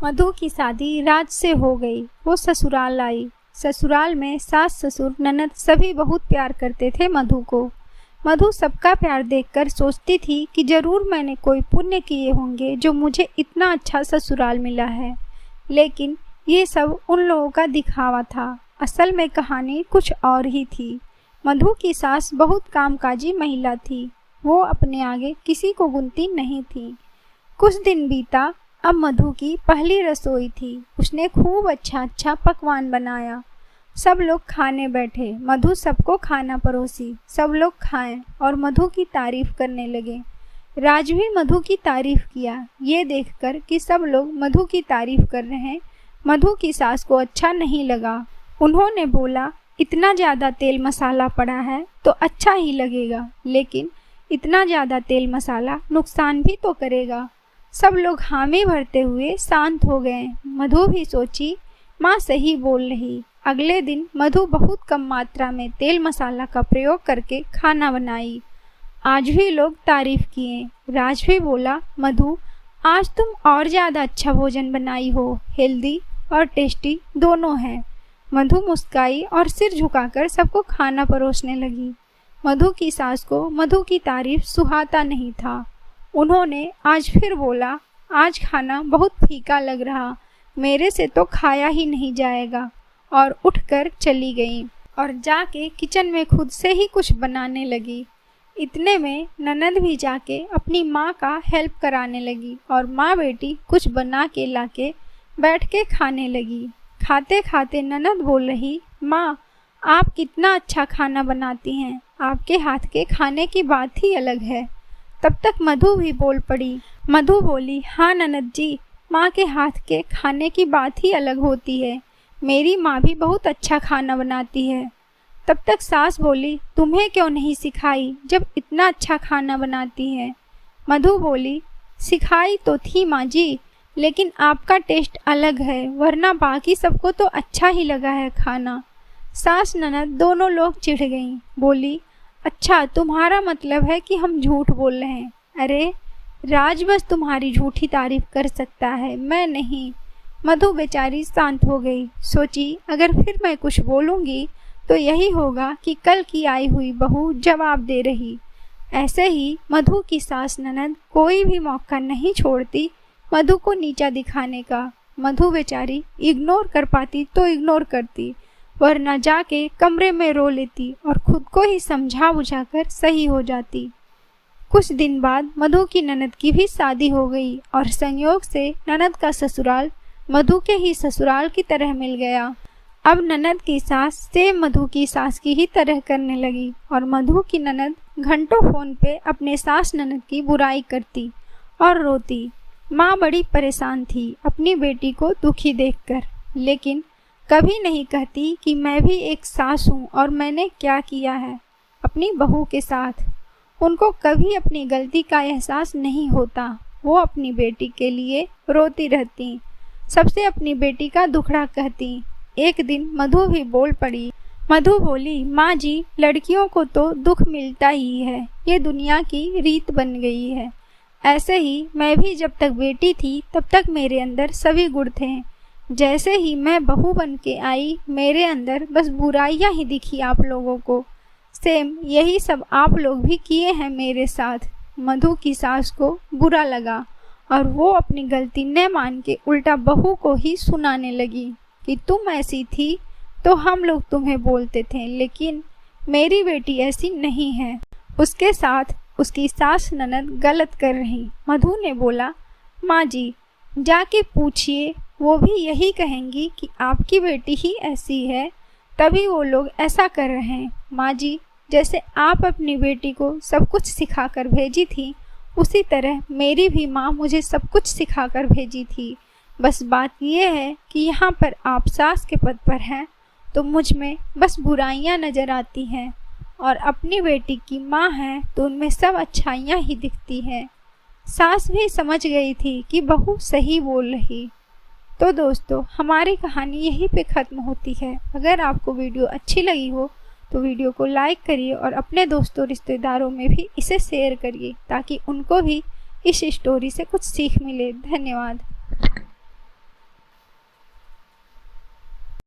मधु की शादी राज से हो गई। वो ससुराल आई। ससुराल में सास ससुर ननद सभी बहुत प्यार करते थे मधु को। मधु सबका प्यार देखकर सोचती थी कि जरूर मैंने कोई पुण्य किए होंगे जो मुझे इतना अच्छा ससुराल मिला है। लेकिन ये सब उन लोगों का दिखावा था। असल में कहानी कुछ और ही थी। मधु की सास बहुत कामकाजी महिला थी। वो अपने आगे किसी को गुनती नहीं थी। कुछ दिन बीता। अब मधु की पहली रसोई थी। उसने खूब अच्छा पकवान बनाया। सब लोग खाने बैठे। मधु सबको खाना परोसी। सब लोग खाएं और मधु की तारीफ करने लगे। राज भी मधु की तारीफ किया। ये देखकर कि सब लोग मधु की तारीफ कर रहे हैं, मधु की सास को अच्छा नहीं लगा। उन्होंने बोला, इतना ज़्यादा तेल मसाला पड़ा है तो अच्छा ही लगेगा, लेकिन इतना ज़्यादा तेल मसाला नुकसान भी तो करेगा। सब लोग हामी भरते हुए शांत हो गए। मधु भी सोची, माँ सही बोल रही। अगले दिन मधु बहुत कम मात्रा में तेल मसाला का प्रयोग करके खाना बनाई। आज भी लोग तारीफ किए। राज भी बोला, मधु आज तुम और ज़्यादा अच्छा भोजन बनाई हो, हेल्दी और टेस्टी दोनों है। मधु मुस्काई और सिर झुकाकर सबको खाना परोसने लगी। मधु की सास को मधु की तारीफ सुहाता नहीं था। उन्होंने आज फिर बोला, आज खाना बहुत फीका लग रहा, मेरे से तो खाया ही नहीं जाएगा, और उठकर चली गई और जाके किचन में खुद से ही कुछ बनाने लगी। इतने में ननद भी जाके अपनी माँ का हेल्प कराने लगी और माँ बेटी कुछ बना के लाके बैठ के खाने लगी। खाते खाते ननद बोल रही, माँ आप कितना अच्छा खाना बनाती हैं, आपके हाथ के खाने की बात ही अलग है। तब तक मधु भी बोल पड़ी। मधु बोली, हाँ ननद जी, माँ के हाथ के खाने की बात ही अलग होती है। मेरी माँ भी बहुत अच्छा खाना बनाती है। तब तक सास बोली, तुम्हें क्यों नहीं सिखाई जब इतना अच्छा खाना बनाती है। मधु बोली, सिखाई तो थी माँ जी, लेकिन आपका टेस्ट अलग है, वरना बाकी सबको तो अच्छा ही लगा है खाना। सास ननद दोनों लोग चिढ़ गईं। बोली, अच्छा तुम्हारा मतलब है कि हम झूठ बोल रहे हैं। अरे राज बस तुम्हारी झूठी तारीफ कर सकता है, मैं नहीं। मधु बेचारी शांत हो गई। सोची, अगर फिर मैं कुछ बोलूँगी तो यही होगा कि कल की आई हुई बहू जवाब दे रही। ऐसे ही मधु की सास ननद कोई भी मौका नहीं छोड़ती मधु को नीचा दिखाने का। मधु बेचारी इग्नोर कर पाती तो इग्नोर करती, वरना जाके कमरे में रो लेती और खुद को ही समझा बुझाकर सही हो जाती। कुछ दिन बाद मधु की ननद की भी शादी हो गई और संयोग से ननद का ससुराल मधु के ही ससुराल की तरह मिल गया। अब ननद की सास सेम मधु की सास की ही तरह करने लगी और मधु की ननद घंटों फोन पे अपने सास ननद की बुराई करती और रोती। माँ बड़ी परेशान थी अपनी बेटी को दुखी देखकर, लेकिन कभी नहीं कहती कि मैं भी एक सास हूँ और मैंने क्या किया है अपनी बहू के साथ। उनको कभी अपनी गलती का एहसास नहीं होता। वो अपनी बेटी के लिए रोती रहती, सबसे अपनी बेटी का दुखड़ा कहती। एक दिन मधु भी बोल पड़ी। मधु बोली, माँ जी लड़कियों को तो दुख मिलता ही है, ये दुनिया की रीत बन गई है। ऐसे ही मैं भी जब तक बेटी थी तब तक मेरे अंदर सभी गुण थे। जैसे ही मैं बहू बन के आई मेरे अंदर बस बुराइयां ही दिखी आप लोगों को। सेम यही सब आप लोग भी किए हैं मेरे साथ। मधु की सास को बुरा लगा और वो अपनी गलती न मान के उल्टा बहू को ही सुनाने लगी कि तुम ऐसी थी तो हम लोग तुम्हें बोलते थे, लेकिन मेरी बेटी ऐसी नहीं है, उसके साथ उसकी सास ननद गलत कर रही। मधु ने बोला, माँ जी जाके पूछिए, वो भी यही कहेंगी कि आपकी बेटी ही ऐसी है, तभी वो लोग ऐसा कर रहे हैं। माँ जी जैसे आप अपनी बेटी को सब कुछ सिखा कर भेजी थी, उसी तरह मेरी भी माँ मुझे सब कुछ सिखा कर भेजी थी। बस बात ये है कि यहाँ पर आप सास के पद पर हैं तो मुझ में बस बुराइयाँ नज़र आती हैं, और अपनी बेटी की माँ है तो उनमें सब अच्छाइयाँ ही दिखती हैं। सास भी समझ गई थी कि बहू सही बोल रही। तो दोस्तों हमारी कहानी यहीं पे ख़त्म होती है। अगर आपको वीडियो अच्छी लगी हो तो वीडियो को लाइक करिए और अपने दोस्तों रिश्तेदारों में भी इसे शेयर करिए ताकि उनको भी इस स्टोरी से कुछ सीख मिले। धन्यवाद।